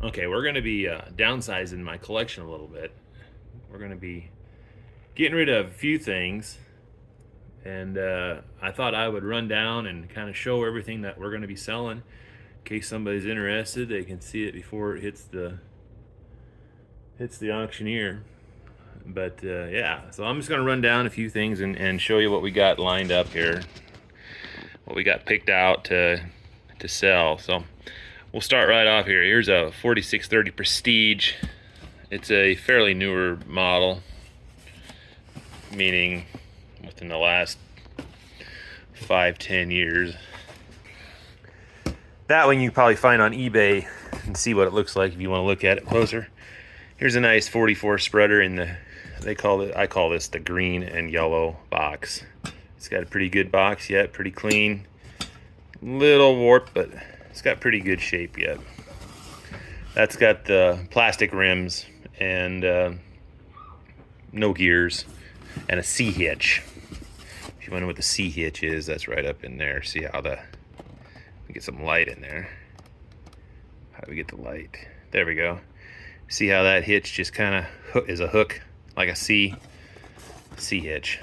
Okay, we're going to be downsizing my collection a little bit. We're going to be getting rid of a few things, and I thought I would run down and kind of show everything that we're going to be selling. In case somebody's interested, they can see it before it hits the auctioneer. But yeah, so I'm just going to run down a few things and show you what we got lined up here, what we got picked out to sell. So we'll start right off here. Here's a 4630 Prestige. It's a fairly newer model, meaning within the last 5-10 years. That one you probably find on eBay and see what it looks like if you want to look at it closer. Here's a nice 44 spreader in the, I call this the green and yellow box. It's got a pretty good box yet, pretty clean. Little warped, but it's got pretty good shape yet. That's got the plastic rims and no gears and a C hitch. If you wonder what the C hitch is, that's right up in there. See how we get some light in there. How do we get the light? There we go. See how that hitch just kind of is a hook, like a C hitch.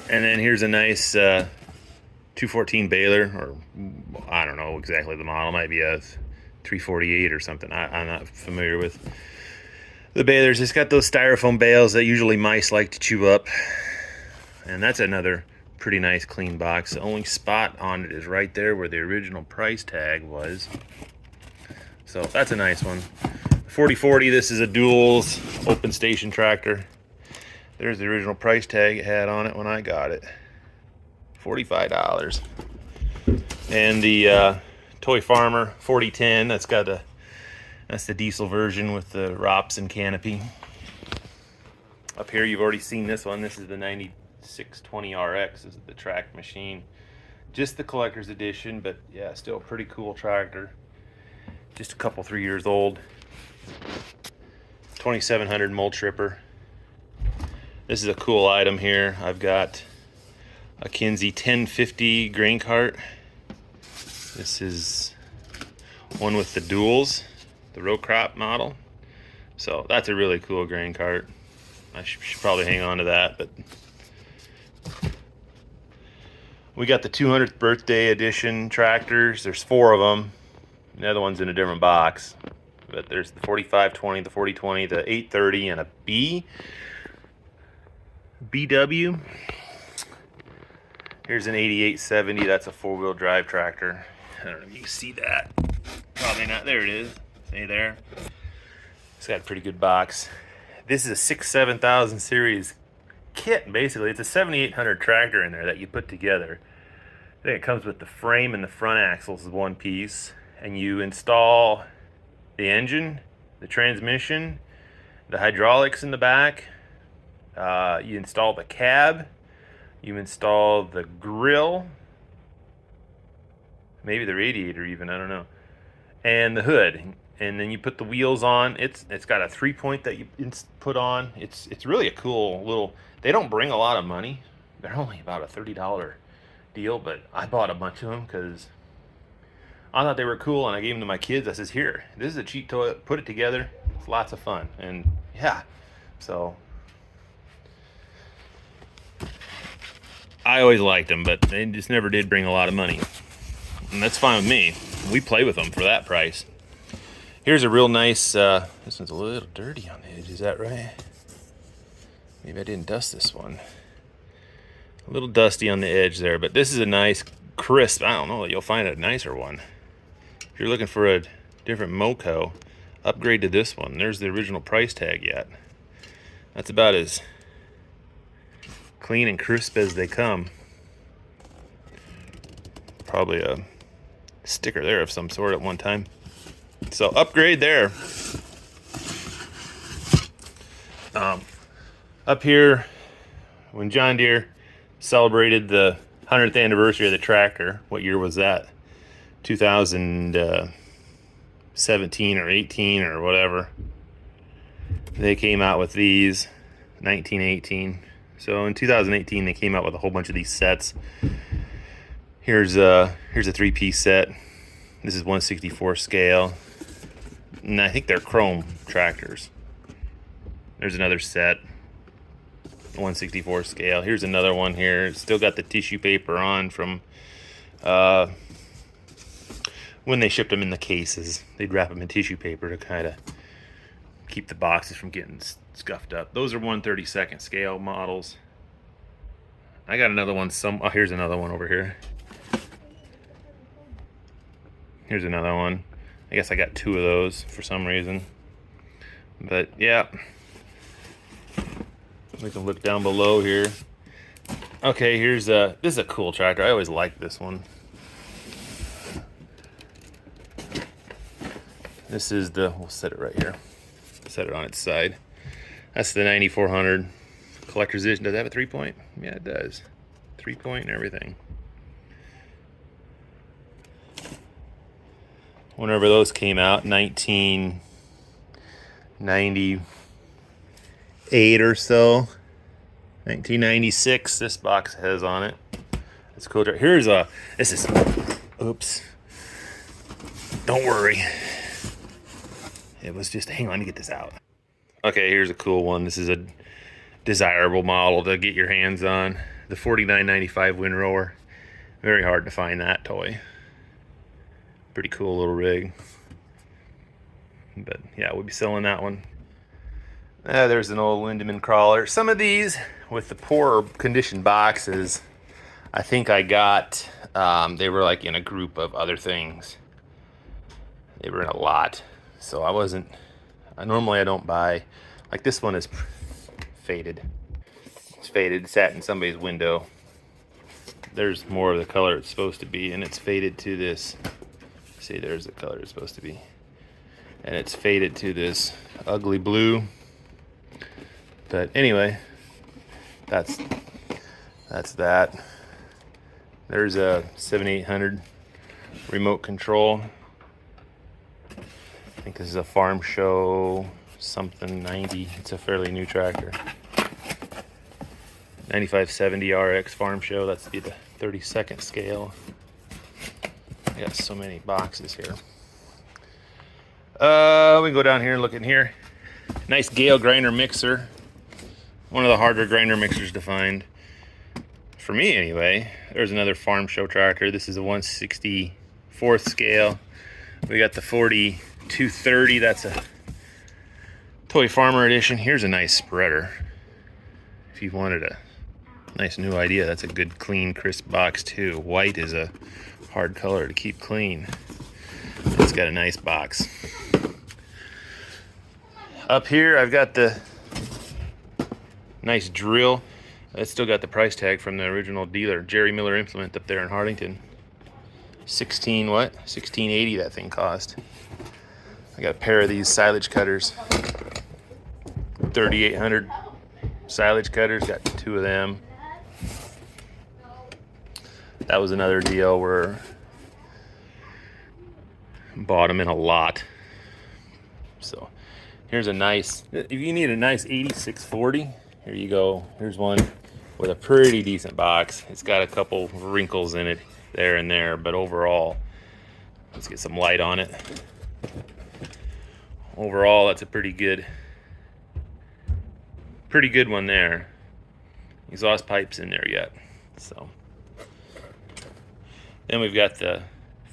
And then here's a nice 214 baler, or I don't know exactly the model. It might be a 348 or something. I'm not familiar with the balers. It's got those styrofoam bales that usually mice like to chew up. And that's another pretty nice clean box. The only spot on it is right there where the original price tag was. So that's a nice one. 4040, this is a duals open station tractor. There's the original price tag it had on it when I got it. $45. And the Toy Farmer 4010, that's the diesel version with the ROPS and canopy. Up here you've already seen this one. This is the 9620RX. This is the track machine. Just the collector's edition, but yeah, still a pretty cool tractor. Just a couple, 3 years old. 2700 mulch ripper. This is a cool item here. I've got a Kinze 1050 grain cart. This is one with the duals, the row crop model. So that's a really cool grain cart. I should probably hang on to that, but we got the 200th birthday edition tractors. There's 4 of them. The other one's in a different box, but there's the 4520, the 4020, the 830, and a BW. Here's an 8870. That's a 4-wheel drive tractor. I don't know if you can see that. Probably not. There it is. See there? It's got a pretty good box. This is a 7000 series kit, basically. It's a 7800 tractor in there that you put together. I think it comes with the frame and the front axles is one piece. And you install the engine, the transmission, the hydraulics in the back. You install the cab. You install the grill. Maybe the radiator even, I don't know. And the hood. And then you put the wheels on. It's got a 3-point that you put on. It's really a cool little, they don't bring a lot of money. They're only about a $30 deal, but I bought a bunch of them because I thought they were cool, and I gave them to my kids. I says, here, this is a cheap toy. Put it together. It's lots of fun. And yeah, so I always liked them, but they just never did bring a lot of money. And that's fine with me. We play with them for that price. Here's a real nice, this one's a little dirty on the edge. Is that right? Maybe I didn't dust this one. A little dusty on the edge there, but this is a nice, crisp, I don't know, you'll find a nicer one. If you're looking for a different Moco, upgrade to this one. There's the original price tag yet. That's about as clean and crisp as they come. Probably a sticker there of some sort at one time. So upgrade there. Up here, when John Deere celebrated the 100th anniversary of the tractor, what year was that? 2017 or 18 or whatever. They came out with these, 1918. So in 2018 they came out with a whole bunch of these sets. Here's a 3-piece set. This is 1/64 scale. And I think they're chrome tractors. There's another set. 1/64 scale. Here's another one here. It's still got the tissue paper on from when they shipped them in the cases. They'd wrap them in tissue paper to kind of keep the boxes from getting scuffed up. Those are 1/32 scale models. I got another one. Oh, here's another one over here. Here's another one. I guess I got two of those for some reason. But yeah, we can look down below here. Okay, here's this is a cool tractor. I always liked this one. This is we'll set it right here. Set it on its side. That's the 9400 collector's edition. Does it have a 3-point? Yeah, it does. 3-point and everything. Whenever those came out, 1998 or so, 1996. This box has on it. It's cool. Here's this is, oops. Don't worry. It was just, hang on to get this out. Okay, here's a cool one. This is a desirable model to get your hands on. The 4995 Windrower. Very hard to find that toy. Pretty cool little rig. But yeah, we'll be selling that one. There's an old Lindemann crawler. Some of these with the poorer condition boxes, I think I got, they were like in a group of other things. They were in a lot. So normally I don't buy, like this one is faded. It's faded, sat in somebody's window. There's more of the color it's supposed to be, and it's faded to this. See, there's the color it's supposed to be. And it's faded to this ugly blue. But anyway, that's that. There's a 7800 remote control. I think this is a Farm Show something 90. It's a fairly new tractor. 9570 RX Farm Show. That's the 32nd scale. I got so many boxes here. We can go down here and look in here. Nice Gehl grinder mixer. One of the harder grinder mixers to find. For me anyway. There's another Farm Show tractor. This is a 1/64 scale. We got the 4230. That's a Toy Farmer edition. Here's a nice spreader. If you wanted a nice new idea, that's a good clean crisp box too. White is a hard color to keep clean. It's got a nice box. Up here I've got the nice drill. It's still got the price tag from the original dealer, Jerry Miller Implement up there in Harlington. 1680 that thing cost. I got a pair of these silage cutters. 3800 silage cutters, got two of them. That was another deal where bought them in a lot. So here's a nice, if you need a nice 8640, here you go. Here's one with a pretty decent box. It's got a couple wrinkles in it there and there, but overall, let's get some light on it. Overall, that's a pretty good one there. Exhaust pipes in there yet. So then we've got the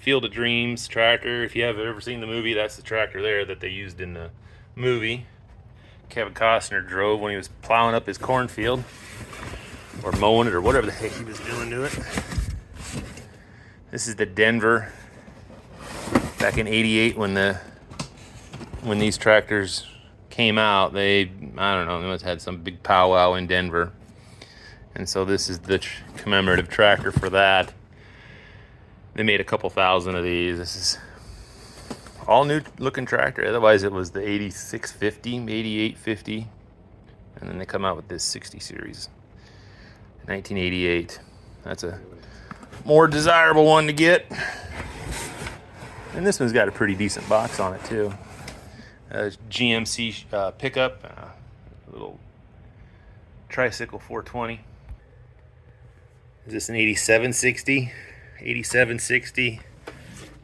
Field of Dreams tractor. If you haven't ever seen the movie, that's the tractor there that they used in the movie. Kevin Costner drove when he was plowing up his cornfield or mowing it or whatever the heck he was doing to it. This is the Denver back in '88 when these tractors came out. I don't know, they must have had some big powwow in Denver. And so this is the commemorative tractor for that. They made a couple thousand of these. This is all new looking tractor. Otherwise it was the 8650, 8850. And then they come out with this 60 series. 1988. That's a more desirable one to get. And this one's got a pretty decent box on it too. GMC pickup, a little tricycle 420. Is this an 8760? 8760.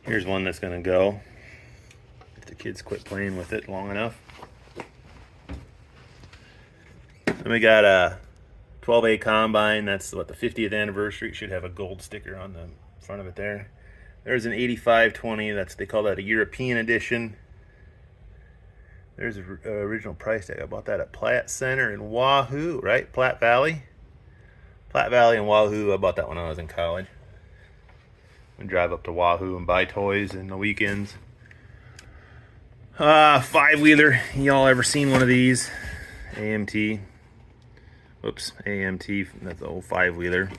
Here's one that's gonna go if the kids quit playing with it long enough. And we got a 12A combine. That's what, the 50th anniversary. It should have a gold sticker on the front of it there. There's an 8520. They call that a European edition. There's an original price tag. I bought that at Platte Center in Wahoo, right? Platte Valley and Wahoo. I bought that when I was in college. We drive up to Wahoo and buy toys in the weekends. 5-wheeler. Y'all ever seen one of these? AMT. Oops, AMT. That's the old 5-wheeler.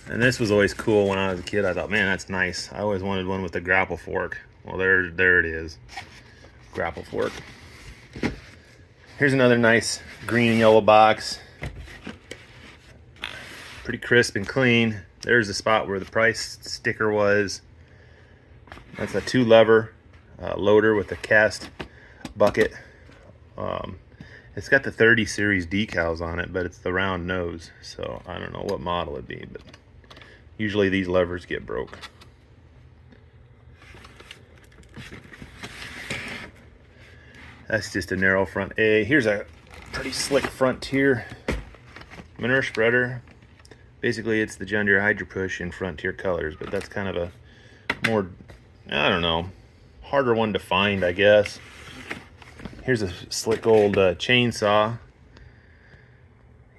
And this was always cool when I was a kid. I thought, man, that's nice. I always wanted one with a grapple fork. Well, there it is. Grapple fork. Here's another nice green and yellow box. Pretty crisp and clean. There's the spot where the price sticker was. That's a 2-lever loader with a cast bucket. It's got the 30 series decals on it, but it's the round nose, so I don't know what model it'd be, but usually these levers get broke. That's just a narrow front A. Here's a pretty slick Frontier manure spreader. Basically, it's the John Deere Hydro Push in Frontier colors, but that's kind of a more, I don't know, harder one to find, I guess. Here's a slick old chainsaw.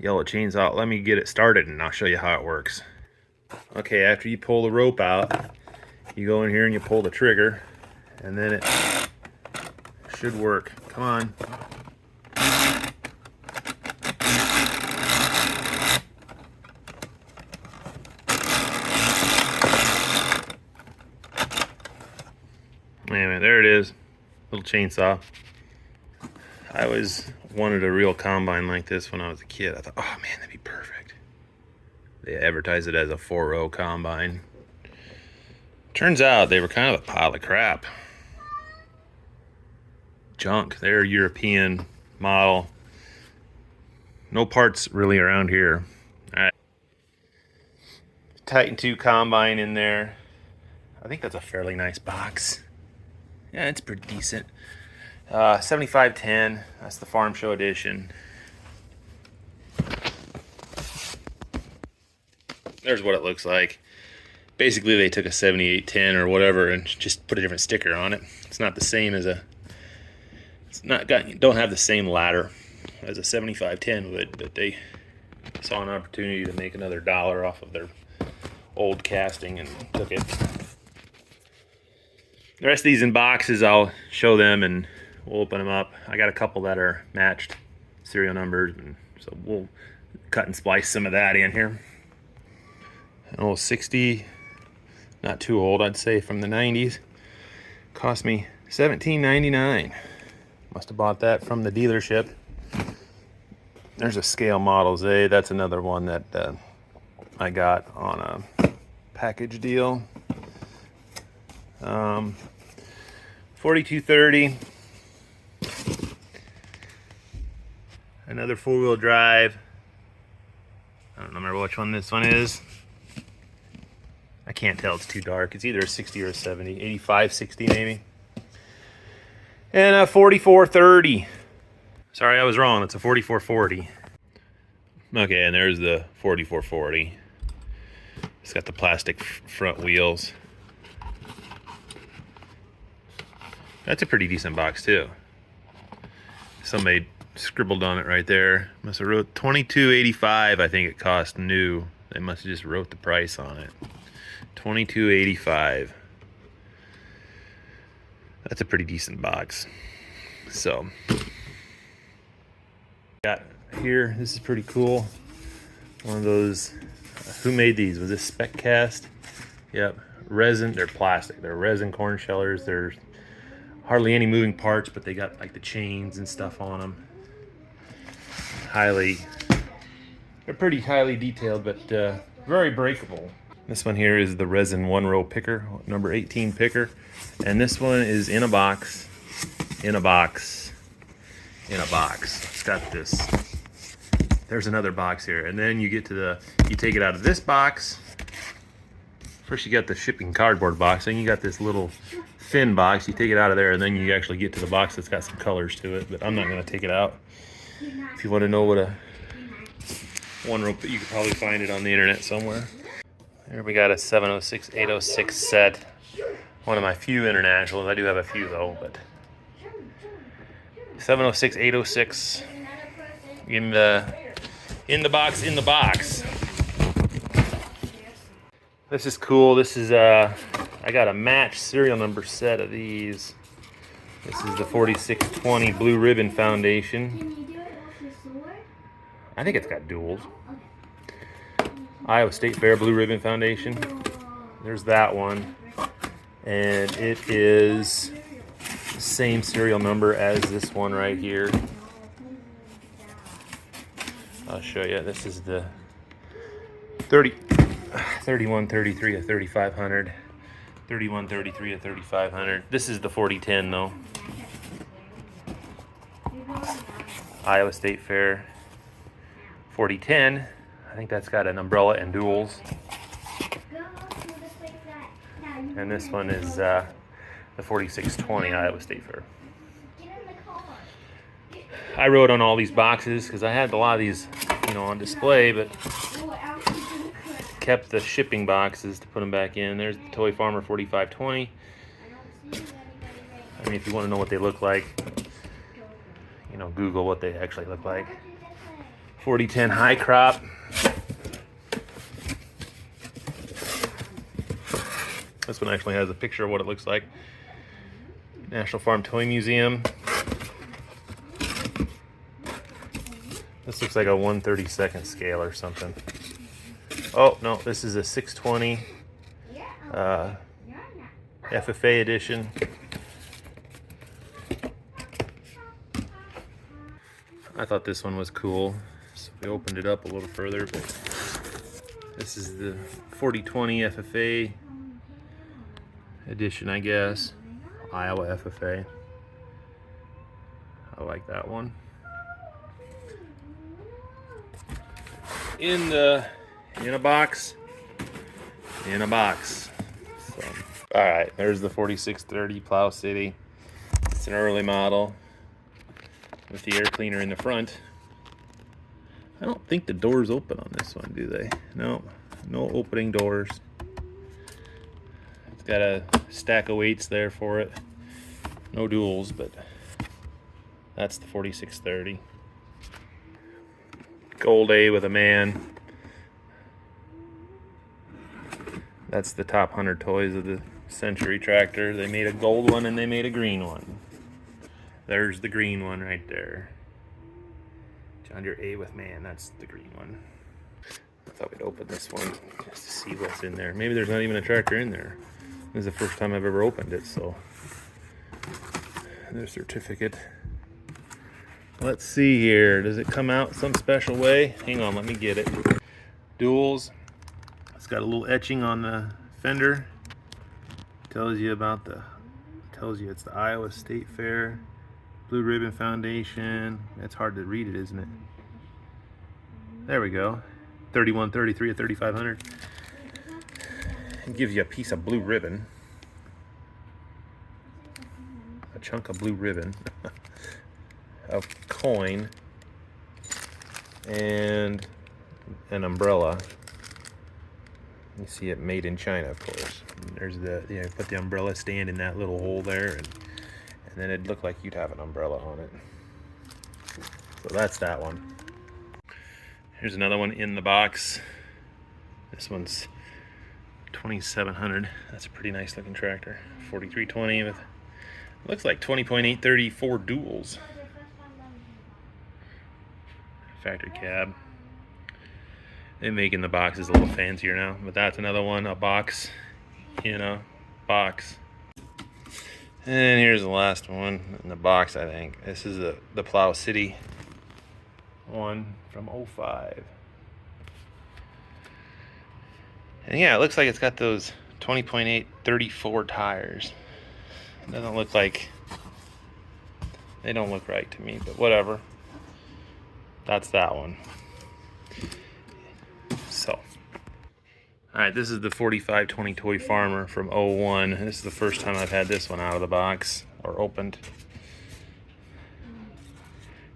Yellow chainsaw. Let me get it started and I'll show you how it works. Okay, after you pull the rope out, you go in here and you pull the trigger, and then it should work. Come on. Anyway, there it is. Little chainsaw. I always wanted a real combine like this when I was a kid. I thought, oh man, that'd be perfect. They advertised it as a 4-row combine. Turns out they were kind of a pile of crap. Junk. They're a European model. No parts really around here. All right. Titan 2 combine in there. I think that's a fairly nice box. Yeah, it's pretty decent. 7510. That's the Farm Show edition. There's what it looks like. Basically, they took a 7810 or whatever and just put a different sticker on it. It's not the same as a. It's not got. Don't have the same ladder as a 7510 would, but they saw an opportunity to make another $1 off of their old casting and took it. The rest of these in boxes, I'll show them and we'll open them up. I got a couple that are matched serial numbers, and so we'll cut and splice some of that in here. An old 60, not too old, I'd say from the 90s. Cost me $17.99. Must have bought that from the dealership. There's a Scale Models A. That's another one that I got on a package deal. 4230. Another 4-wheel drive. I don't remember which one this one is. I can't tell, it's too dark. It's either a 60 or a 70. 8560 maybe. And a 4430. Sorry, I was wrong. It's a 4440. Okay, and there's the 4440. It's got the plastic front wheels. That's a pretty decent box too. Somebody scribbled on it right there. Must have wrote $22.85. I think it cost new. They must have just wrote the price on it. $22.85. That's a pretty decent box. So got here. This is pretty cool. One of those. Who made these? Was this Spec Cast? Yep. Resin. They're plastic. They're resin corn shellers. They're hardly any moving parts, but they got like the chains and stuff on them. They're pretty highly detailed, but very breakable. This one here is the resin 1-row picker, number 18 picker, and this one is in a box, in a box, in a box. It's got this. There's another box here, and then you get to you take it out of this box, First you got the shipping cardboard box, then you got this little thin box. You take it out of there and then you actually get to the box that's got some colors to it, but I'm not gonna take it out. If you wanna know what a one rope, you could probably find it on the internet somewhere. Here we got a 706, 806 set. One of my few internationals. I do have a few though, but 706, 806 in the box. This is cool. This is I got a match serial number set of these. This is the 4620 Blue Ribbon Foundation. I think it's got duals. Iowa State Fair Blue Ribbon Foundation. There's that one. And it is the same serial number as this one right here. I'll show you. This is the 3133 of 3500. 3133 of 3500. This is the 4010 though. Iowa State Fair 4010. I think that's got an umbrella and duals. And this one is the 4620 Iowa State Fair. I wrote on all these boxes because I had a lot of these, you know, on display, but kept the shipping boxes to put them back in. There's the Toy Farmer 4520. I mean, if you want to know what they look like, you know, Google what they actually look like. 4010 High Crop. This one actually has a picture of what it looks like. National Farm Toy Museum. This looks like a 1/32 scale or something. Oh, no, this is a 620 FFA edition. I thought this one was cool, so we opened it up a little further, but this is the 4020 FFA edition, I guess. Iowa FFA. I like that one. In a box. So, all right, there's the 4630 Plow City. It's an early model with the air cleaner in the front. I don't think the doors open on this one, do they? No opening doors. It's got a stack of weights there for it. No duals, but that's the 4630. Gold A with a man. That's the top 100 toys of the century tractor. They made a gold one and they made a green one. There's the green one right there. John Deere A with man, that's the green one. I thought we'd open this one just to see what's in there. Maybe there's not even a tractor in there. This is the first time I've ever opened it, so. There's a certificate. Let's see here. Does it come out some special way? Hang on, let me get it. Duals. It's got a little etching on the fender. Tells you it's the Iowa State Fair Blue Ribbon Foundation. It's hard to read it, isn't it? There we go. 3133 of 3500. It gives you a piece of blue ribbon. A chunk of blue ribbon. A coin and an umbrella. You see it made in China, of course. And there's put the umbrella stand in that little hole there, and then it'd look like you'd have an umbrella on it. So that's that one. Here's another one in the box. This one's 2700. That's a pretty nice looking tractor. 4320 with looks like 20.834 duals. Factory cab. They're making the boxes a little fancier now, but that's another one, a box in a box. And here's the last one in the box, I think. This is the Plow City one from 05. And yeah, it looks like it's got those 20.834 tires. It doesn't look like, they don't look right to me, but whatever. That's that one. So, Alright, this is the 4520 Toy Farmer from 01. This is the first time I've had this one out of the box or opened.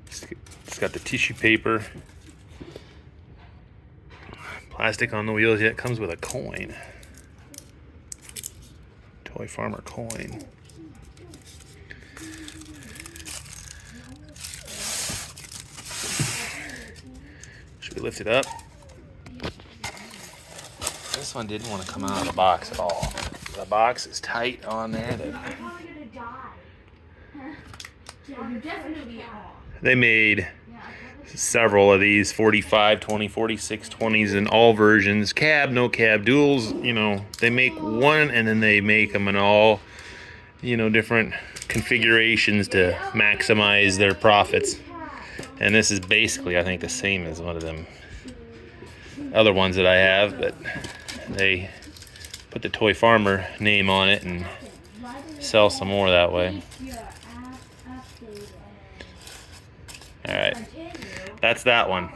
It's got the tissue paper, plastic on the wheels. Yeah, it comes with a coin. Toy Farmer coin. Should we lift it up? This one didn't want to come out of the box at all. The box is tight on there. They made several of these 45, 20, 46, 20s in all versions. Cab, no cab, duals, you know, they make one and then they make them in all, you know, different configurations to maximize their profits. And this is basically, I think, the same as one of them other ones that I have, but they put the Toy Farmer name on it and sell some more that way. Alright, that's that one.